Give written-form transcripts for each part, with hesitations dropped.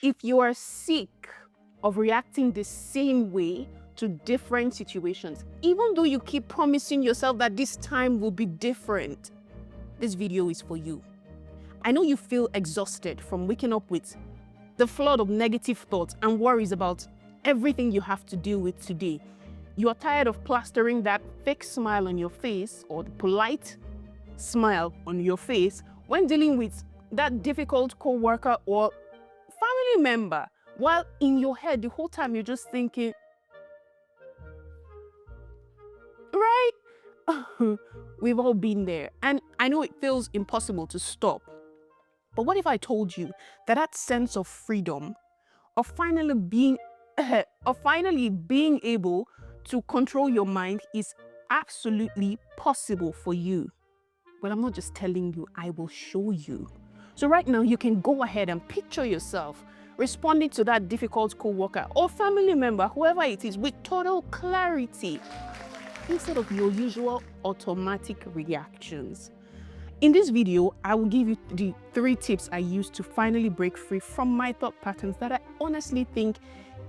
if you are sick of reacting the same way to different situations, even though you keep promising yourself that this time will be different, this video is for you. I know you feel exhausted from waking up with the flood of negative thoughts and worries about everything you have to deal with today. You are tired of plastering that fake smile on your face or the polite smile on your face when dealing with that difficult co-worker or family member, while in your head the whole time you're just thinking, right? We've all been there, and I know it feels impossible to stop. But what if I told you that that sense of freedom, of finally being able to control your mind is absolutely possible for you? Well, I'm not just telling you, I will show you. So right now, you can go ahead and picture yourself responding to that difficult co-worker or family member, whoever it is, with total clarity, instead of your usual automatic reactions. In this video, I will give you the 3 tips I use to finally break free from my thought patterns that I honestly think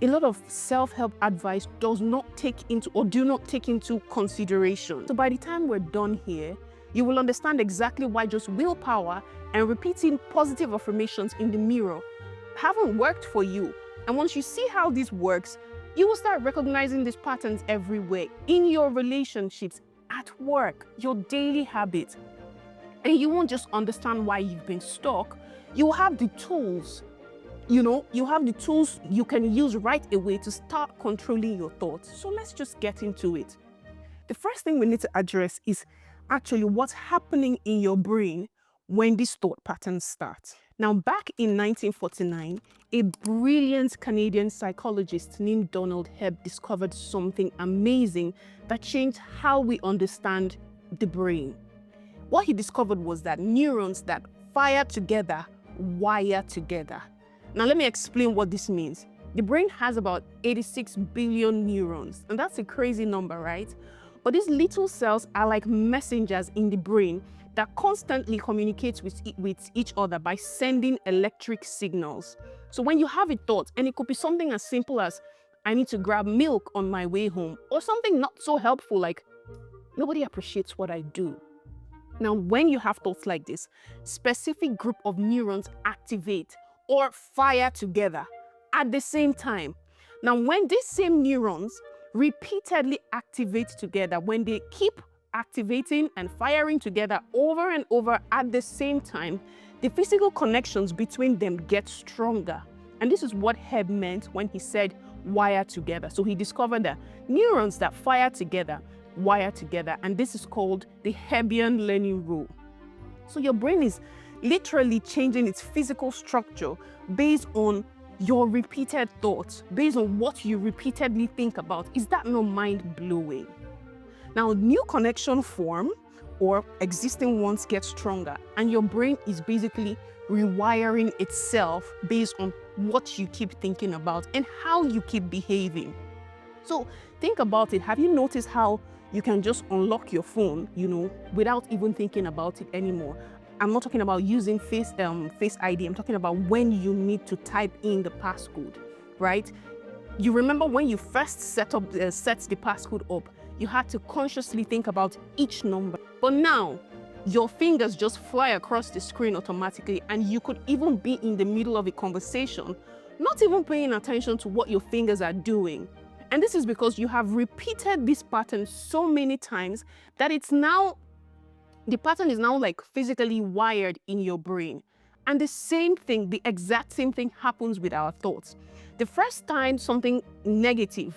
a lot of self-help advice does not take into or do not take into consideration. So by the time we're done here, you will understand exactly why just willpower and repeating positive affirmations in the mirror haven't worked for you. And once you see how this works, you will start recognizing these patterns everywhere, in your relationships, at work, your daily habits. And you won't just understand why you've been stuck. You have the tools, you have the tools you can use right away to start controlling your thoughts. So let's just get into it. The first thing we need to address is actually what's happening in your brain when these thought patterns start. Now, back in 1949, a brilliant Canadian psychologist named Donald Hebb discovered something amazing that changed how we understand the brain. What he discovered was that neurons that fire together wire together. Now, let me explain what this means. The brain has about 86 billion neurons, and that's a crazy number, right? But these little cells are like messengers in the brain that constantly communicate with each other by sending electric signals. So when you have a thought, and it could be something as simple as, I need to grab milk on my way home, or something not so helpful like, nobody appreciates what I do. Now, when you have thoughts like this, specific group of neurons activate or fire together at the same time. Now, when these same neurons repeatedly activate together, when they keep activating and firing together over and over at the same time, the physical connections between them get stronger. And this is what Hebb meant when he said wire together. So he discovered that neurons that fire together wire together, and this is called the Hebbian learning rule. So your brain is literally changing its physical structure based on your repeated thoughts, based on what you repeatedly think about. Is that not mind-blowing? Now, new connection form or existing ones get stronger, and your brain is basically rewiring itself based on what you keep thinking about and how you keep behaving. So think about it. Have you noticed how you can just unlock your phone, without even thinking about it anymore? I'm not talking about using Face ID. I'm talking about when you need to type in the passcode, right? You remember when you first set the passcode up, you had to consciously think about each number. But now, your fingers just fly across the screen automatically, and you could even be in the middle of a conversation, not even paying attention to what your fingers are doing. And this is because you have repeated this pattern so many times that the pattern is now like physically wired in your brain. And the exact same thing happens with our thoughts. The first time something negative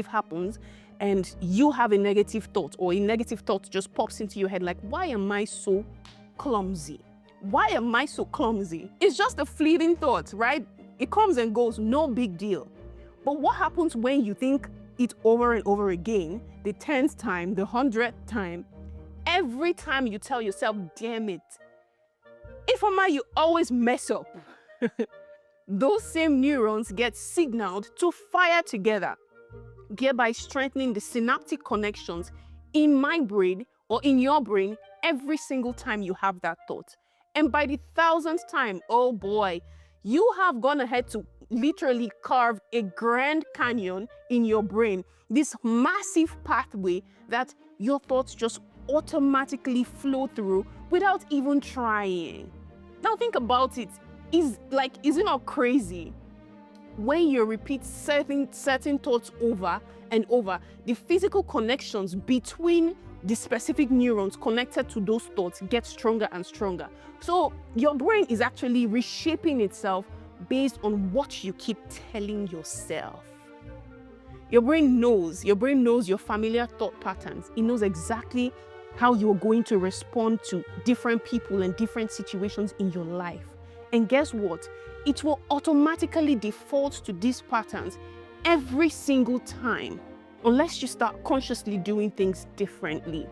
happens and you have a negative thought, or a negative thought just pops into your head like, why am I so clumsy? Why am I so clumsy? It's just a fleeting thought, right? It comes and goes, no big deal. But what happens when you think it over and over again, the 10th time, the 100th time, every time you tell yourself, damn it, Ifeoma, you always mess up. Those same neurons get signaled to fire together, thereby strengthening the synaptic connections in my brain or in your brain every single time you have that thought. And by the 1000th time, oh boy, You have gone ahead to literally carve a Grand Canyon in your brain, this massive pathway that your thoughts just automatically flow through without even trying. Now think about it. Is it not crazy? When you repeat certain thoughts over and over, the physical connections between the specific neurons connected to those thoughts get stronger and stronger. So your brain is actually reshaping itself based on what you keep telling yourself. Your brain knows your familiar thought patterns. It knows exactly how you're going to respond to different people and different situations in your life. And guess what? It will automatically default to these patterns every single time, unless you start consciously doing things differently.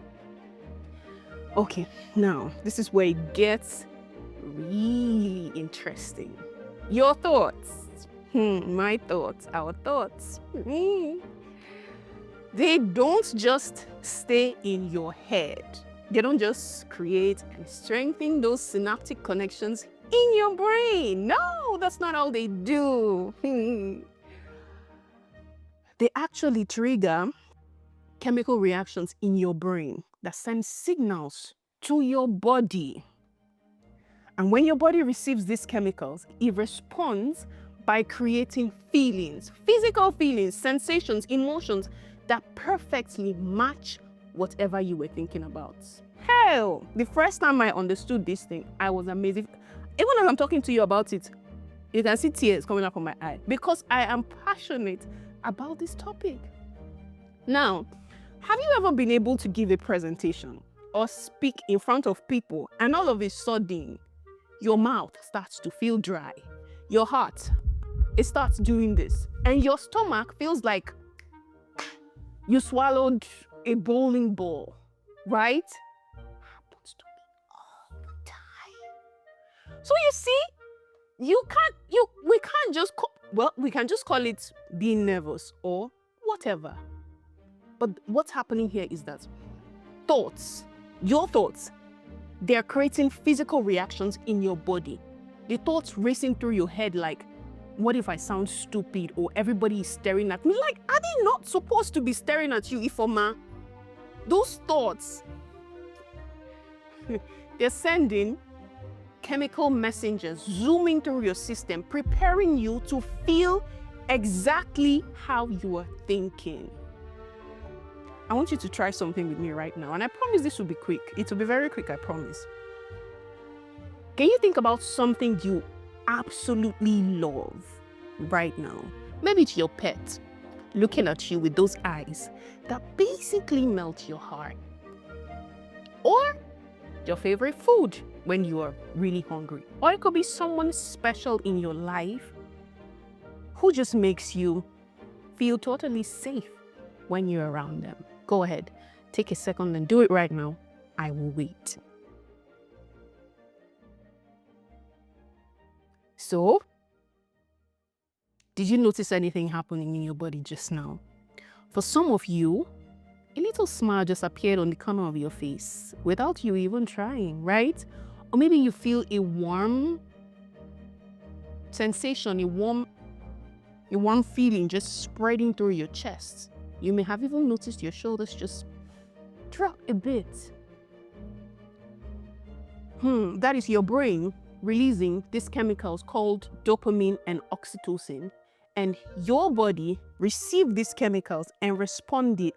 Okay, now this is where it gets really interesting. Your thoughts. My thoughts, our thoughts. They don't just stay in your head. They don't just create and strengthen those synaptic connections in your brain. No, that's not all they do. They actually trigger chemical reactions in your brain that send signals to your body. And when your body receives these chemicals, it responds by creating feelings, physical feelings, sensations, emotions that perfectly match whatever you were thinking about. Hell, the first time I understood this thing, I was amazed. Even as I'm talking to you about it, you can see tears coming up from my eye because I am passionate about this topic. Now, have you ever been able to give a presentation or speak in front of people and all of a sudden your mouth starts to feel dry, your heart, it starts doing this, and your stomach feels like you swallowed a bowling ball, right? Happens to me all the time. So you see, we can just call it being nervous or whatever. But what's happening here is that your thoughts, they're creating physical reactions in your body. The thoughts racing through your head like, what if I sound stupid, or everybody is staring at me? Like, are they not supposed to be staring at you, Ifoma? Those thoughts, they're sending chemical messengers zooming through your system, preparing you to feel exactly how you are thinking. I want you to try something with me right now, and I promise this will be quick. It will be very quick, I promise. Can you think about something you absolutely love right now? Maybe it's your pet looking at you with those eyes that basically melt your heart. Or your favorite food when you are really hungry. Or it could be someone special in your life who just makes you feel totally safe when you're around them. Go ahead, take a second and do it right now. I will wait. So, did you notice anything happening in your body just now? For some of you, a little smile just appeared on the corner of your face without you even trying, right? Or maybe you feel a warm sensation, a warm feeling just spreading through your chest. You may have even noticed your shoulders just drop a bit. That is your brain releasing these chemicals called dopamine and oxytocin, and your body received these chemicals and responded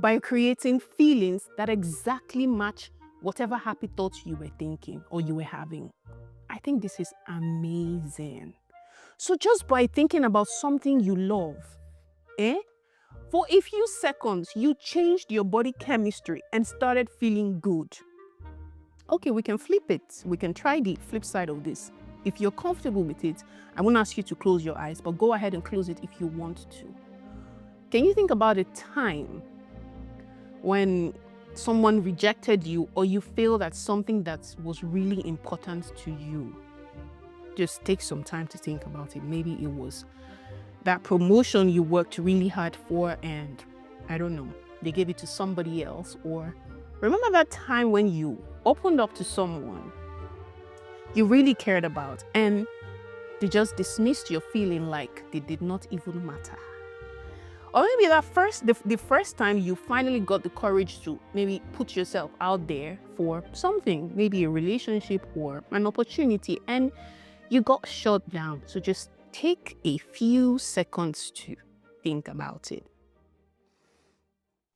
by creating feelings that exactly match whatever happy thoughts you were thinking or you were having. I think this is amazing. So just by thinking about something you love, for a few seconds, you changed your body chemistry and started feeling good. Okay, we can flip it. We can try the flip side of this. If you're comfortable with it, I won't ask you to close your eyes, but go ahead and close it if you want to. Can you think about a time when someone rejected you, or you feel that something that was really important to you? Just take some time to think about it. Maybe it was that promotion you worked really hard for and, I don't know, they gave it to somebody else. Or remember that time when you opened up to someone you really cared about, and they just dismissed your feeling like they did not even matter. Or maybe the first time you finally got the courage to maybe put yourself out there for something, maybe a relationship or an opportunity, and you got shut down. So just take a few seconds to think about it.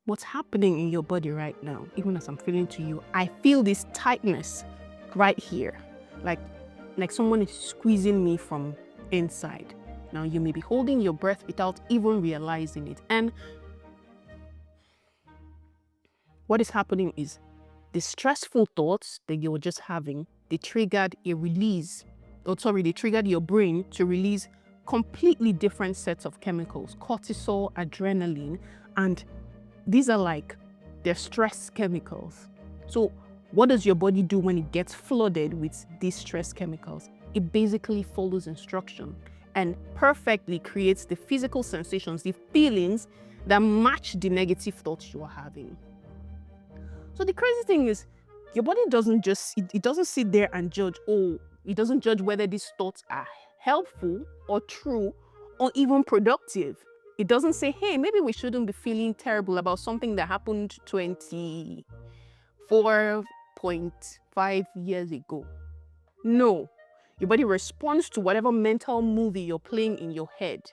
What's happening in your body right now? Even as I'm feeling to you, I feel this tightness right here, like someone is squeezing me from inside. Now you may be holding your breath without even realizing it. And what is happening is the stressful thoughts that you were just having, they triggered a release. They triggered your brain to release completely different sets of chemicals, cortisol, adrenaline, and these are they're stress chemicals. So what does your body do when it gets flooded with these stress chemicals? It basically follows instruction and perfectly creates the physical sensations, the feelings that match the negative thoughts you are having. So the crazy thing is, your body doesn't sit there and judge. It doesn't judge whether these thoughts are helpful or true or even productive. It doesn't say, hey, maybe we shouldn't be feeling terrible about something that happened 24.5 years ago. No. Your body responds to whatever mental movie you're playing in your head.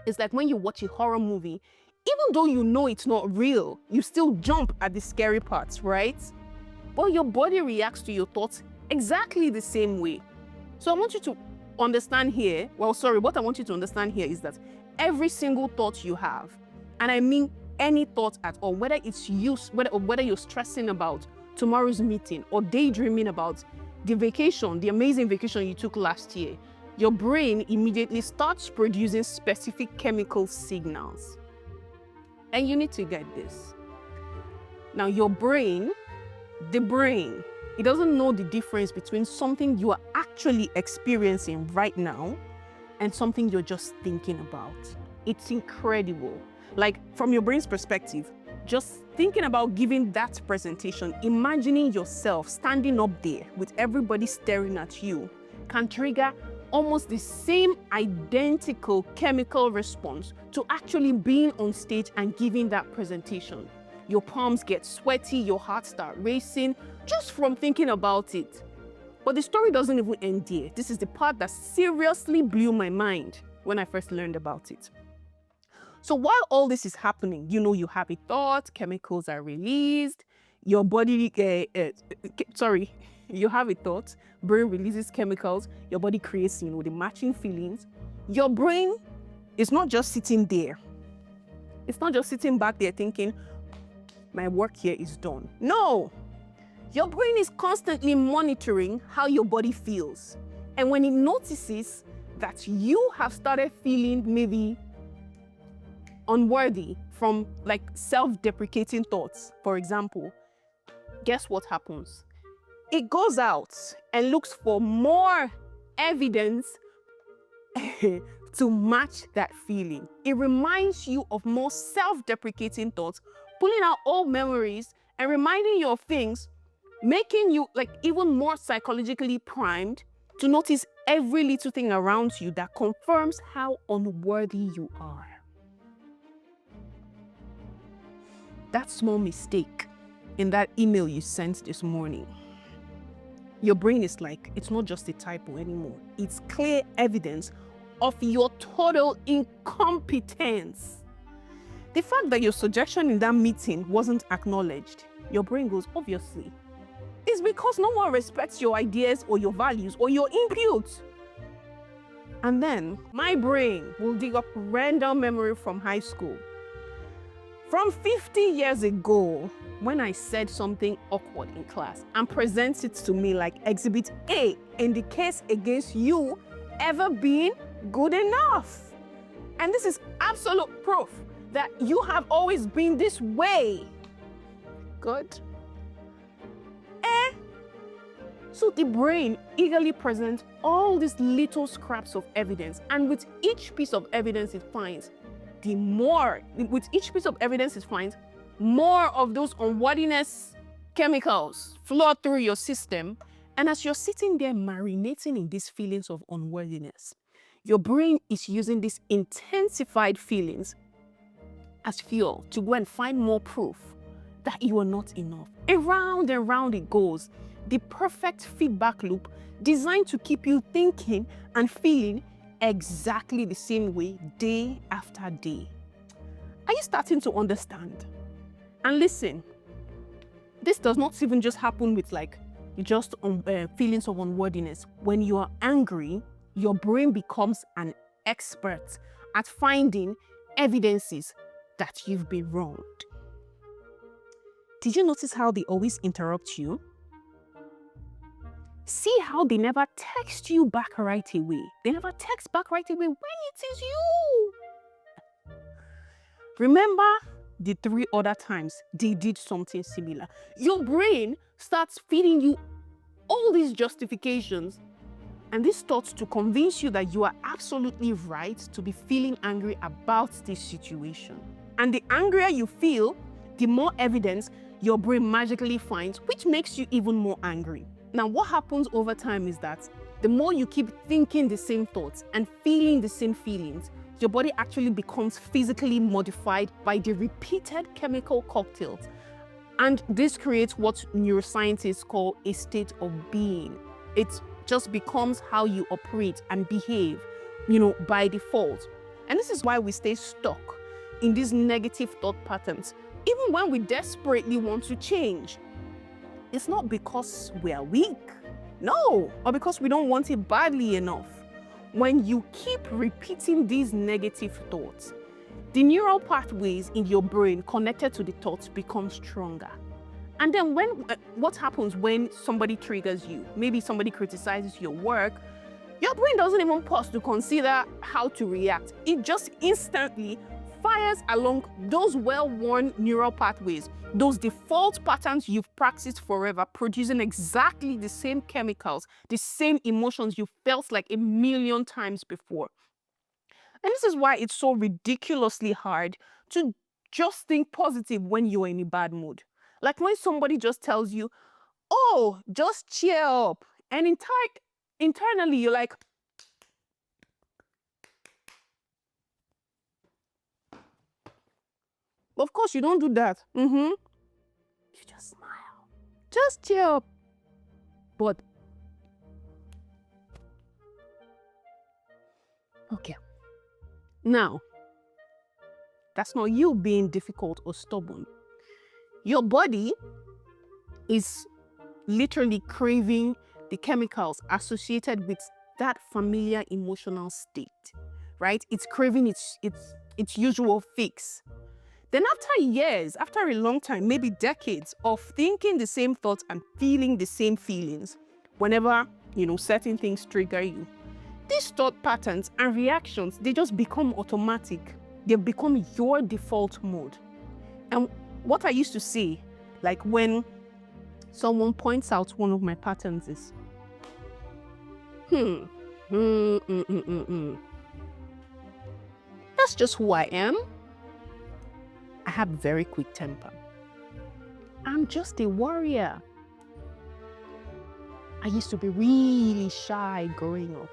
It's like when you watch a horror movie, even though you know it's not real, you still jump at the scary parts, right? But your body reacts to your thoughts exactly the same way. So I want you to understand here, what I want you to understand here is that every single thought you have, and I mean any thought at all, whether you're stressing about tomorrow's meeting or daydreaming about the amazing vacation you took last year, your brain immediately starts producing specific chemical signals. And you need to get this. Now, the brain, it doesn't know the difference between something you are actually experiencing right now and something you're just thinking about. It's incredible. Like, from your brain's perspective, just thinking about giving that presentation, imagining yourself standing up there with everybody staring at you, can trigger almost the same identical chemical response to actually being on stage and giving that presentation. Your palms get sweaty, your heart starts racing just from thinking about it. But the story doesn't even end there. This is the part that seriously blew my mind when I first learned about it. So while all this is happening, you have a thought, chemicals are released, your body, you have a thought, brain releases chemicals, your body creates, the matching feelings. Your brain is not just sitting there. It's not just sitting back there thinking, my work here is done. No, your brain is constantly monitoring how your body feels. And when it notices that you have started feeling maybe unworthy from self-deprecating thoughts, for example, guess what happens? It goes out and looks for more evidence to match that feeling. It reminds you of more self-deprecating thoughts, pulling out old memories and reminding you of things, making you even more psychologically primed to notice every little thing around you that confirms how unworthy you are. That small mistake in that email you sent this morning, your brain is like, it's not just a typo anymore. It's clear evidence of your total incompetence. The fact that your suggestion in that meeting wasn't acknowledged, your brain goes, obviously. It's because no one respects your ideas or your values or your input. And then my brain will dig up random memory from high school. From 50 years ago, when I said something awkward in class and presents it to me like Exhibit A in the case against you ever being good enough. And this is absolute proof that you have always been this way. Good. So the brain eagerly presents all these little scraps of evidence, and with each piece of evidence it finds, more of those unworthiness chemicals flow through your system, And as you're sitting there marinating in these feelings of unworthiness, your brain is using these intensified feelings as fuel to go and find more proof that you are not enough. Around and round it goes. The perfect feedback loop designed to keep you thinking and feeling exactly the same way day after day. Are you starting to understand? And listen, this does not even just happen with just feelings of unworthiness. When you are angry, your brain becomes an expert at finding evidences that you've been wronged. Did you notice how they always interrupt you? See how they never text you back right away. They never text back right away when it is you. Remember the 3 other times they did something similar. Your brain starts feeding you all these justifications and these thoughts to convince you that you are absolutely right to be feeling angry about this situation. And the angrier you feel, the more evidence your brain magically finds, which makes you even more angry. Now, what happens over time is that the more you keep thinking the same thoughts and feeling the same feelings, your body actually becomes physically modified by the repeated chemical cocktails. And this creates what neuroscientists call a state of being. It just becomes how you operate and behave, by default. And this is why we stay stuck in these negative thought patterns, even when we desperately want to change. It's not because we are weak, no, or because we don't want it badly enough. When you keep repeating these negative thoughts, the neural pathways in your brain connected to the thoughts become stronger. And then what happens when somebody triggers you? Maybe somebody criticizes your work. Your brain doesn't even pause to consider how to react. It just instantly fires along those well-worn neural pathways, those default patterns you've practiced forever, producing exactly the same chemicals, the same emotions you felt like 1,000,000 times before. And this is why it's so ridiculously hard to just think positive when you're in a bad mood. Like when somebody just tells you, oh, just cheer up. And internally, you're like, of course, you don't do that. You just smile. Just cheer up. But, okay. Now, that's not you being difficult or stubborn. Your body is literally craving the chemicals associated with that familiar emotional state, right? It's craving its usual fix. Then after years, after a long time, maybe decades of thinking the same thoughts and feeling the same feelings, whenever, certain things trigger you, these thought patterns and reactions, they just become automatic. They become your default mode. And what I used to say, like when someone points out one of my patterns is, that's just who I am. I have a very quick temper. I'm just a warrior. I used to be really shy growing up.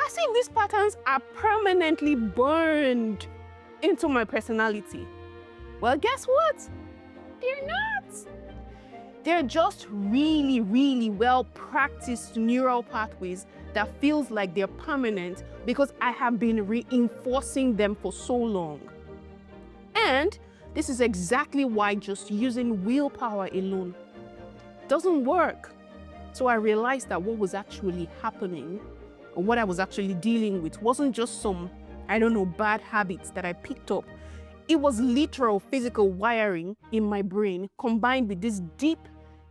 As if these patterns are permanently burned into my personality. Well, guess what? They're not. They're just really, really well-practiced neural pathways that feels like they're permanent because I have been reinforcing them for so long. And this is exactly why just using willpower alone doesn't work. So I realized that what was actually happening, or what I was actually dealing with, wasn't just some, bad habits that I picked up. It was literal physical wiring in my brain combined with this deep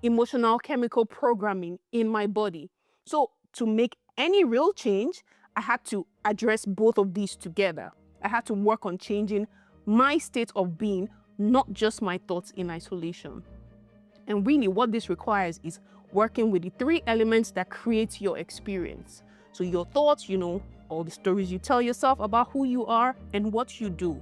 emotional chemical programming in my body. So to make any real change, I had to address both of these together. I had to work on changing my state of being, not just my thoughts in isolation. And really what this requires is working with the 3 elements that create your experience. So your thoughts, all the stories you tell yourself about who you are and what you do.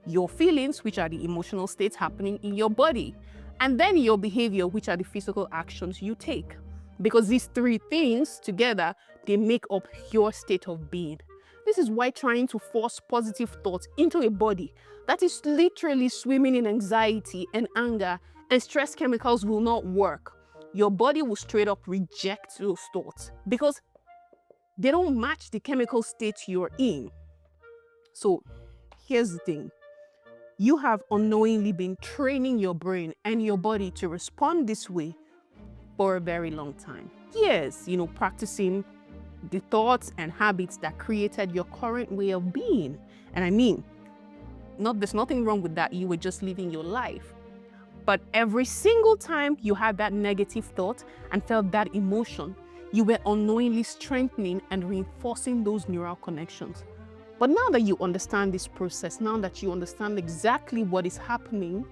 Your feelings, which are the emotional states happening in your body. and then your behavior, which are the physical actions you take. Because these three things together, they make up your state of being. This is why trying to force positive thoughts into a body that is literally swimming in anxiety and anger and stress chemicals will not work. Your body will straight up reject those thoughts because they don't match the chemical state you're in. So here's the thing. You have unknowingly been training your brain and your body to respond this way for a very long time. Yes, practicing the thoughts and habits that created your current way of being. And I mean, there's nothing wrong with that. You were just living your life. But every single time you had that negative thought and felt that emotion, you were unknowingly strengthening and reinforcing those neural connections. But now that you understand this process, now that you understand exactly what is happening,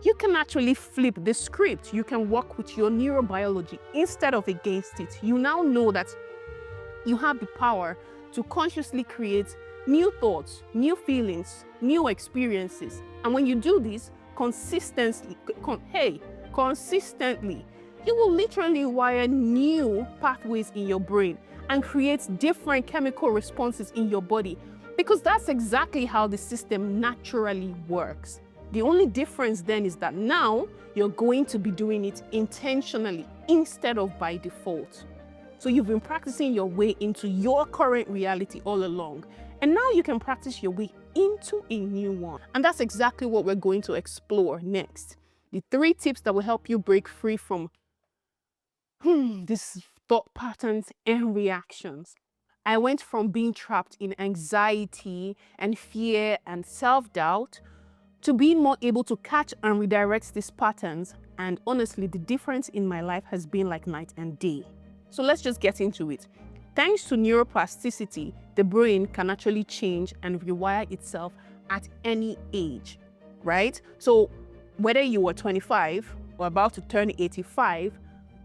you can actually flip the script. You can work with your neurobiology instead of against it. You now know that you have the power to consciously create new thoughts, new feelings, new experiences. And when you do this consistently, you will literally wire new pathways in your brain and create different chemical responses in your body, because that's exactly how the system naturally works. The only difference then is that now you're going to be doing it intentionally instead of by default. So you've been practicing your way into your current reality all along, and now you can practice your way into a new one. And that's exactly what we're going to explore next. The 3 tips that will help you break free from these thought patterns and reactions. I went from being trapped in anxiety and fear and self-doubt to being more able to catch and redirect these patterns. And honestly, the difference in my life has been like night and day. So let's just get into it. Thanks to neuroplasticity, the brain can actually change and rewire itself at any age, right? So whether you were 25 or about to turn 85,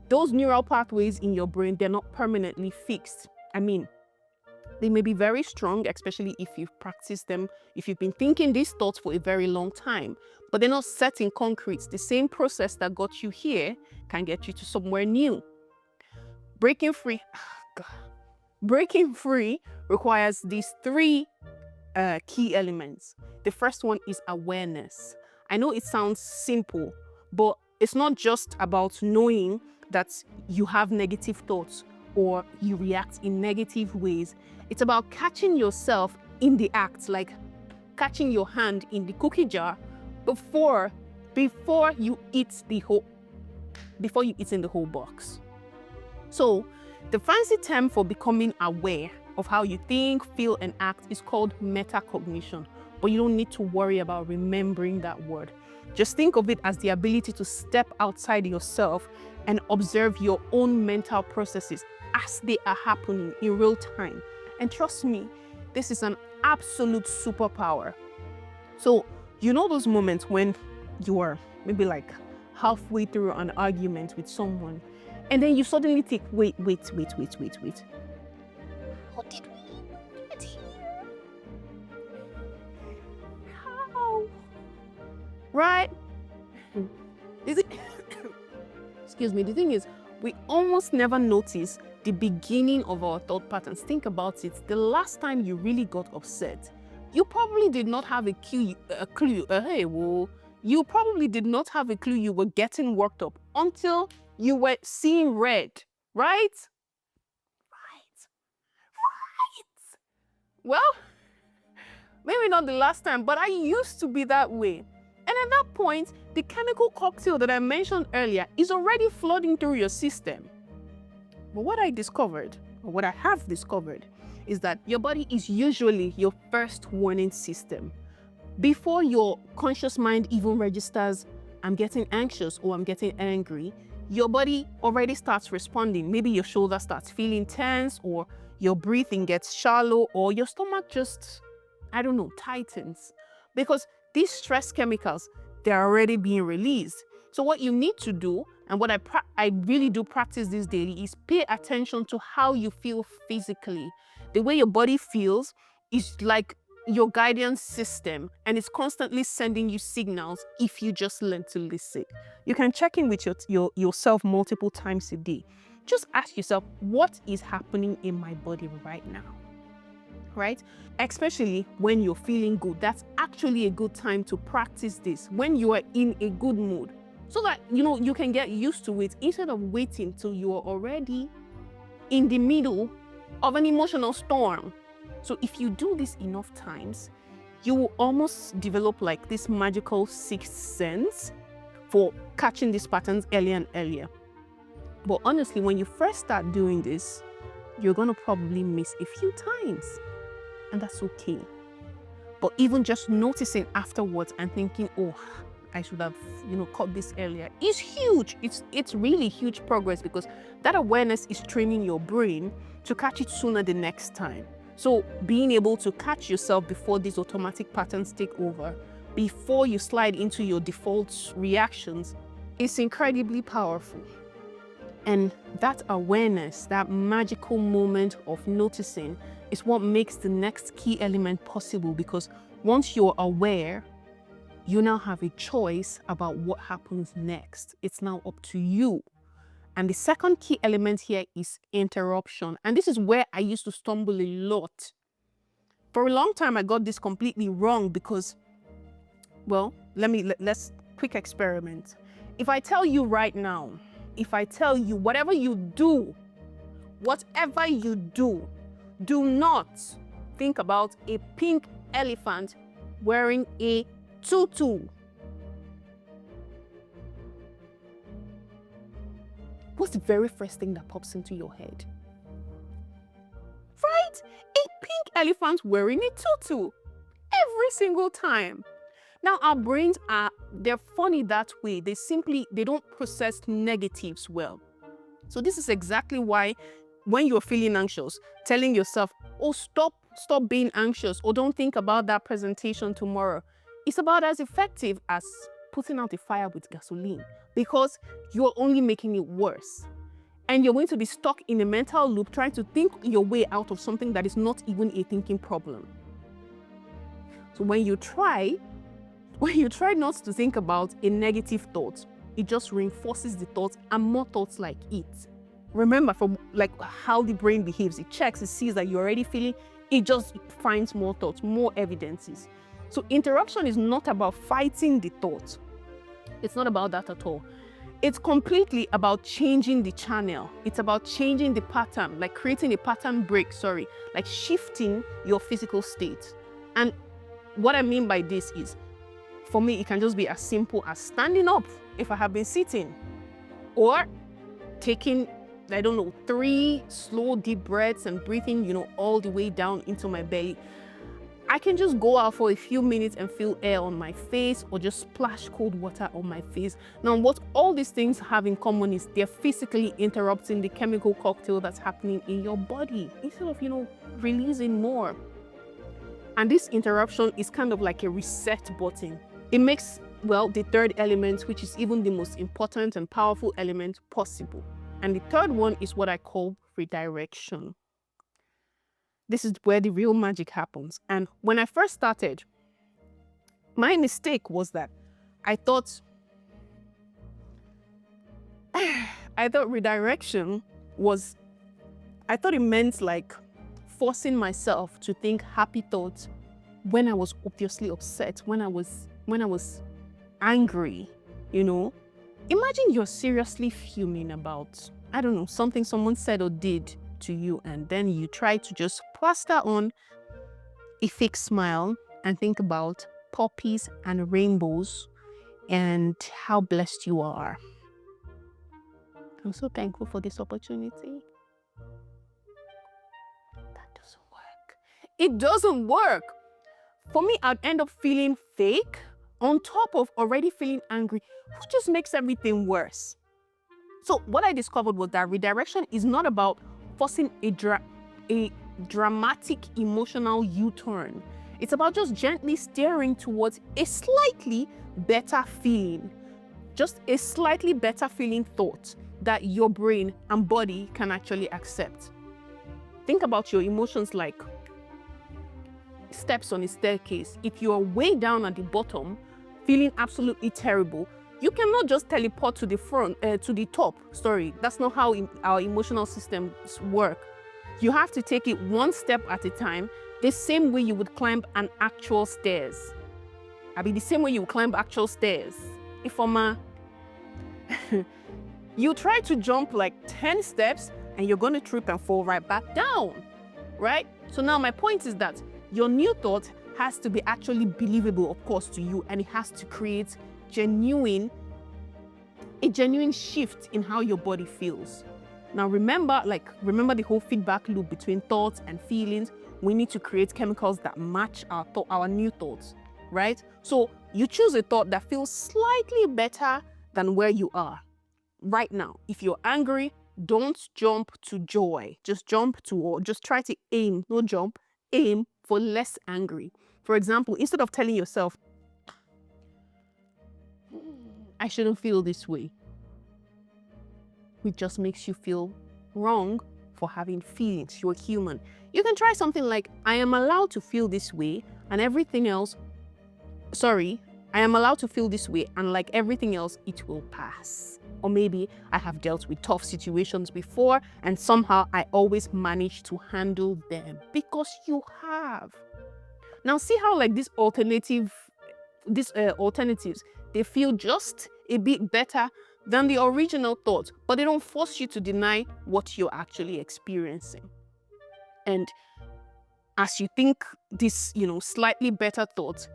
those neural pathways in your brain, they're not permanently fixed. I mean, they may be very strong, especially if you've practiced them, if you've been thinking these thoughts for a very long time, but they're not set in concrete. The same process that got you here can get you to somewhere new. Breaking free requires these 3 key elements. The first one is awareness. I know it sounds simple, but it's not just about knowing that you have negative thoughts or you react in negative ways. It's about catching yourself in the act, like catching your hand in the cookie jar before you eat in the whole box. So the fancy term for becoming aware of how you think, feel, and act is called metacognition, but you don't need to worry about remembering that word. Just think of it as the ability to step outside yourself and observe your own mental processes as they are happening in real time. And trust me, this is an absolute superpower. So, those moments when you are maybe like halfway through an argument with someone, and then you suddenly think, wait. How did we get here? How? Right? Excuse me, the thing is, we almost never notice the beginning of our thought patterns. Think about it. The last time you really got upset, you probably did not have a clue. You probably did not have a clue you were getting worked up until you were seeing red, right? Right. Well, maybe not the last time, but I used to be that way. And at that point, the chemical cocktail that I mentioned earlier is already flooding through your system. But what I have discovered, is that your body is usually your first warning system. Before your conscious mind even registers, I'm getting anxious or I'm getting angry, your body already starts responding. Maybe your shoulder starts feeling tense, or your breathing gets shallow, or your stomach just, tightens. Because these stress chemicals, they're already being released. So what you need to do, and what I really do practice this daily, is pay attention to how you feel physically. The way your body feels is like your guidance system, and it's constantly sending you signals if you just learn to listen. You can check in with yourself multiple times a day. Just ask yourself, what is happening in my body right now? Right? Especially when you're feeling good. That's actually a good time to practice this when you are in a good mood, so that you can get used to it instead of waiting till you are already in the middle of an emotional storm. So if you do this enough times, you will almost develop like this magical sixth sense for catching these patterns earlier and earlier. But honestly, when you first start doing this, you're going to probably miss a few times, and that's okay. But even just noticing afterwards and thinking, oh, I should have, caught this earlier, is huge. It's really huge progress, because that awareness is training your brain to catch it sooner the next time. So being able to catch yourself before these automatic patterns take over, before you slide into your default reactions, is incredibly powerful. And that awareness, that magical moment of noticing, is what makes the next key element possible, because once you're aware, you now have a choice about what happens next. It's now up to you. And the second key element here is interruption. And this is where I used to stumble a lot. For a long time, I got this completely wrong because, well, let's quick experiment. If I tell you right now, if I tell you whatever you do, do not think about a pink elephant wearing a tutu. What's the very first thing that pops into your head? Right? A pink elephant wearing a tutu. Every single time. Now, our brains they're funny that way. They don't process negatives well. So this is exactly why when you're feeling anxious, telling yourself, oh, stop being anxious, or don't think about that presentation tomorrow, it's about as effective as putting out a fire with gasoline, because you're only making it worse. And you're going to be stuck in a mental loop trying to think your way out of something that is not even a thinking problem. So when you try not to think about a negative thought, it just reinforces the thought and more thoughts like it. Remember, from like how the brain behaves, it checks, it sees that you're already feeling, it just finds more thoughts, more evidences. So interruption is not about fighting the thought. It's not about that at all. It's completely about changing the channel. It's about changing the pattern, like creating a pattern break, like shifting your physical state. And what I mean by this is, for me, it can just be as simple as standing up if I have been sitting, or taking, 3 slow deep breaths and breathing, all the way down into my belly. I can just go out for a few minutes and feel air on my face, or just splash cold water on my face. Now, what all these things have in common is they're physically interrupting the chemical cocktail that's happening in your body, instead of, releasing more. And this interruption is kind of like a reset button. It makes, the third element, which is even the most important and powerful element, possible. And the third one is what I call redirection. This is where the real magic happens. And when I first started, my mistake was that I thought redirection was, I thought it meant like forcing myself to think happy thoughts when I was obviously upset, when I was angry, Imagine you're seriously fuming about, something someone said or did to you, and then you try to just plaster on a fake smile and think about poppies and rainbows and how blessed you are. I'm so thankful for this opportunity. That doesn't work. It doesn't work. For me, I'd end up feeling fake on top of already feeling angry, which just makes everything worse. So what I discovered was that redirection is not about forcing a dramatic emotional U-turn. It's about just gently steering towards a slightly better feeling, just a slightly better feeling thought that your brain and body can actually accept. Think about your emotions like, steps on a staircase, if you are way down at the bottom, feeling absolutely terrible, you cannot just teleport to the to the top. Sorry, that's not how our emotional systems work. You have to take it one step at a time, the same way you would climb an actual stairs. The same way you would climb actual stairs. You try to jump like 10 steps and you're going to trip and fall right back down, right? So now my point is that your new thought has to be actually believable, of course, to you, and it has to create a genuine shift in how your body feels. Now remember the whole feedback loop between thoughts and feelings. We need to create chemicals that match our new thoughts, right? So you choose a thought that feels slightly better than where you are right now. If you're angry, don't jump to joy. Just try to aim, no jump, aim for less angry. For example, instead of telling yourself, I shouldn't feel this way, which just makes you feel wrong for having feelings. You're human. You can try something like, I am allowed to feel this way and everything else, I am allowed to feel this way and like everything else, it will pass. Or maybe I have dealt with tough situations before and somehow I always manage to handle them, because you have. Now see how like these alternatives, they feel just a bit better than the original thought, but they don't force you to deny what you're actually experiencing. And as you think this, slightly better thought,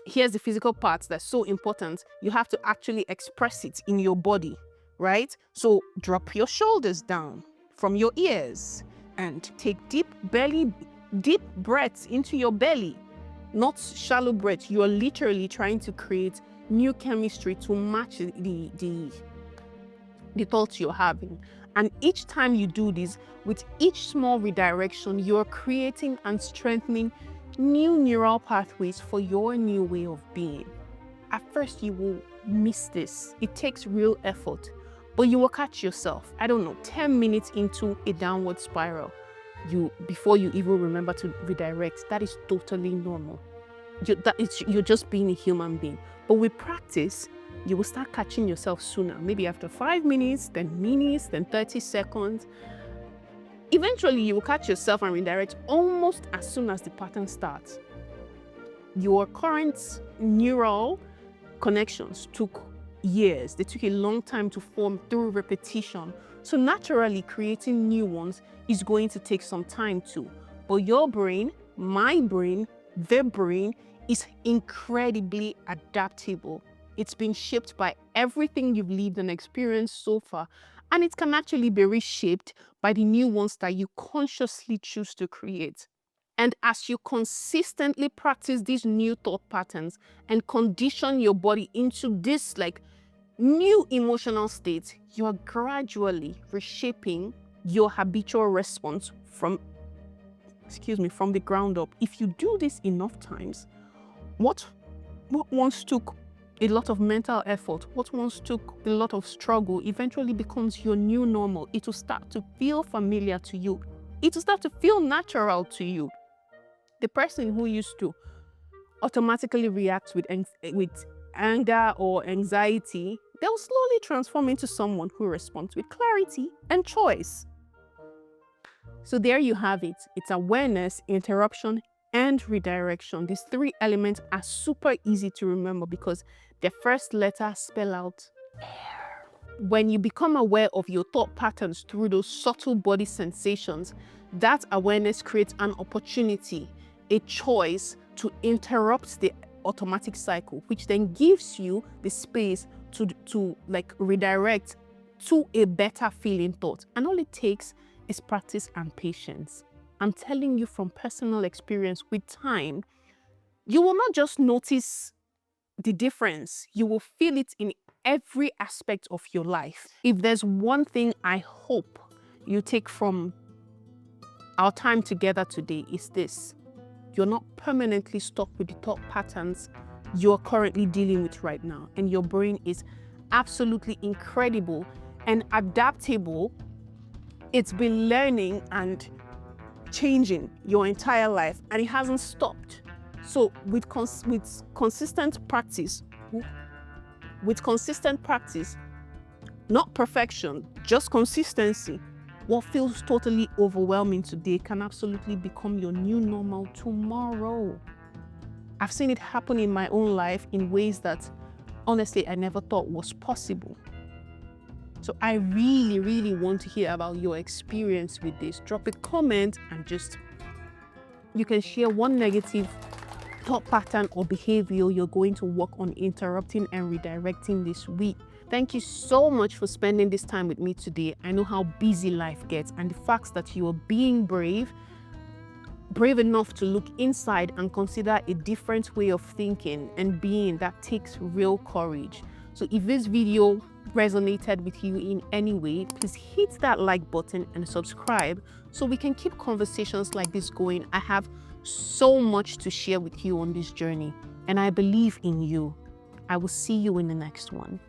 here's the physical part that's so important. You have to actually express it in your body, right? So drop your shoulders down from your ears and take deep breaths into your belly, not shallow breaths. You are literally trying to create new chemistry to match the thoughts you're having. And each time you do this, with each small redirection, you're creating and strengthening new neural pathways for your new way of being. At first, you will miss this. It takes real effort, but you will catch yourself, 10 minutes into a downward spiral, before you even remember to redirect. That is totally normal. You're just being a human being. But with practice, you will start catching yourself sooner, maybe after 5 minutes, then minutes, then 30 seconds. Eventually, you will catch yourself and redirect almost as soon as the pattern starts. Your current neural connections took years. They took a long time to form through repetition. So naturally, creating new ones is going to take some time too. But your brain, my brain, their brain is incredibly adaptable. It's been shaped by everything you've lived and experienced so far, and it can actually be reshaped by the new ones that you consciously choose to create. And as you consistently practice these new thought patterns and condition your body into this new emotional state, you are gradually reshaping your habitual response from the ground up. If you do this enough times, what once took a lot of mental effort, what once took a lot of struggle, eventually becomes your new normal. It will start to feel familiar to you. It will start to feel natural to you. The person who used to automatically react with anger or anxiety, they'll slowly transform into someone who responds with clarity and choice. So there you have it. It's awareness, interruption, and redirection. These three elements are super easy to remember because the first letter spell out A.I.R. When you become aware of your thought patterns through those subtle body sensations, that awareness creates an opportunity, a choice to interrupt the automatic cycle, which then gives you the space to redirect to a better feeling thought. And all it takes is practice and patience. I'm telling you from personal experience, with time, you will not just notice the difference, you will feel it in every aspect of your life. If there's one thing I hope you take from our time together today, is this: you're not permanently stuck with the thought patterns you're currently dealing with right now. And your brain is absolutely incredible and adaptable. It's been learning and changing your entire life, and it hasn't stopped. So with consistent practice, not perfection, just consistency, what feels totally overwhelming today can absolutely become your new normal tomorrow. I've seen it happen in my own life in ways that honestly I never thought was possible. So I really, really want to hear about your experience with this. Drop a comment, and you can share one negative thought pattern or behavior you're going to work on interrupting and redirecting this week. Thank you so much for spending this time with me today. I know how busy life gets, and the fact that you are being brave enough to look inside and consider a different way of thinking and being, that takes real courage. So if this video resonated with you in any way, please hit that like button and subscribe so we can keep conversations like this going. I have so much to share with you on this journey, and I believe in you. I will see you in the next one.